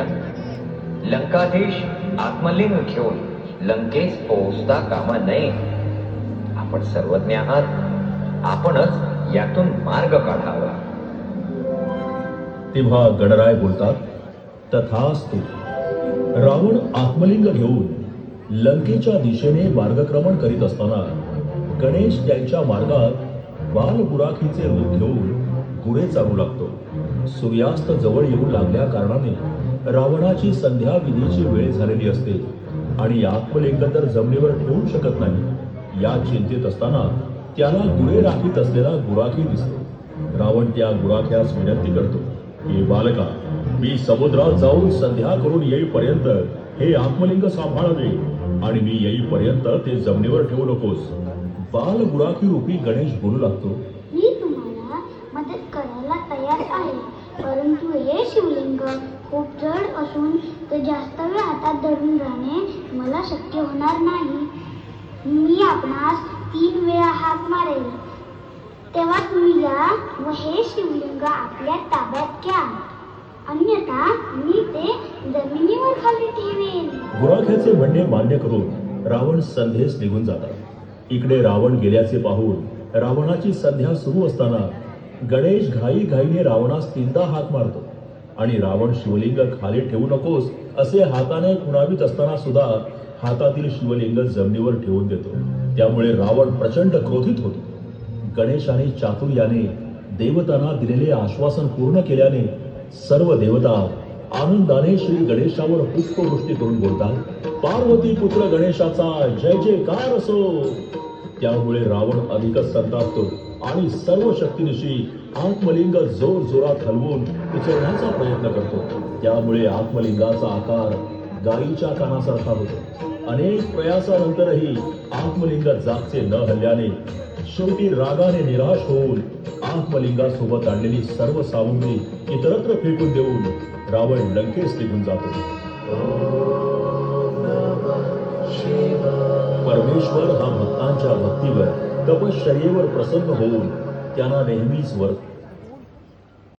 राजा, लंकाधीश आत्मलिंग घेऊन लंकेस पोहोचता कामा नये. आपण सर्वज्ञ आहात, आपणच यातून मार्ग काढावा. तेव्हा गणराय बोलतात, तथास्तु. रावण आत्मलिंग घेऊन लंकेच्या दिशेने मार्गक्रमण करीत असताना गणेश त्यांच्या मार्गात बालगुराखीचे रूप घेऊन गुरे चालू लागतो. सूर्यास्त जवळ येऊ लागल्या कारणाने रावणाची संध्या विधीची वेळ झालेली असते आणि आत्मलिंग तर जमिनीवर ठेवू शकत नाही. या चिंतेत असताना त्याला गुरे राखीत असलेला गुराखी दिसतो. रावण त्या गुराख्यास विनंती करतो, हे बालका, मी समुद्रात जाऊन संध्या करून येईपर्यंत हे आत्मलिंग सांभाळावे आणि मी येईपर्यंत ते जमिनीवर ठेवू नकोस. बाल गुराखी रूपी गणेश बोलू लागतो, मी तुम्हाला मदत करायला तयार आहे, परंतु हे शिवलिंग खूप जड असून ते जास्त वेळ हातात धरून राहणे मला शक्य होणार नाही. मी आपणास 3 वेळा हाक मारेल, तेव्हा तुम्ही या व हे शिवलिंग आपल्या ताब्यात घ्या, अन्यथा मी ते जमिनीवर खाली ठेवेन. गुराख्याचे म्हणणे मान्य करून रावण संध्येस निघून जातात. इकडे रावण गेल्याचे पाहून रावणाची संध्या सुरू असताना गणेश घाईघाईने रावणास 3दा हाक मारतो आणि रावण शिवलिंग खाली ठेवू नकोस असे हाताने खुणावीत असताना सुद्धा हातातील शिवलिंग जमिनीवर ठेवून देतो. त्यामुळे रावण प्रचंड क्रोधित होतो. गणेशाने चातुर्याने देवतांना दिलेले आश्वासन पूर्ण केल्याने सर्व देवता आनंदाने श्री गणेशावर पुष्पवृष्टी करून बोलतात, पार्वती पुत्र गणेशाचा जय जयकार असो. त्यामुळे रावण अधिकच संतापतो आणि सर्व शक्तीनिशी आत्मलिंग जोर जोरात हलवून उचलण्याचा प्रयत्न करतो. त्यामुळे आत्मलिंगाचा आकार गायीच्या कानासारखा होतो. अनेक प्रयासानंतरही आत्मलिंग जागचे न हलल्याने शेवटी रागाने निराश होऊन आत्मलिंगासोबत आणलेली सर्व सामुग्री इतरत्र फेकून देऊन रावण लंकेस निघून जातो. परमेश्वर हा भक्तांच्या भक्तीवर तपश्चर्येवर प्रसन्न होऊन त्यांना नेहमीच वर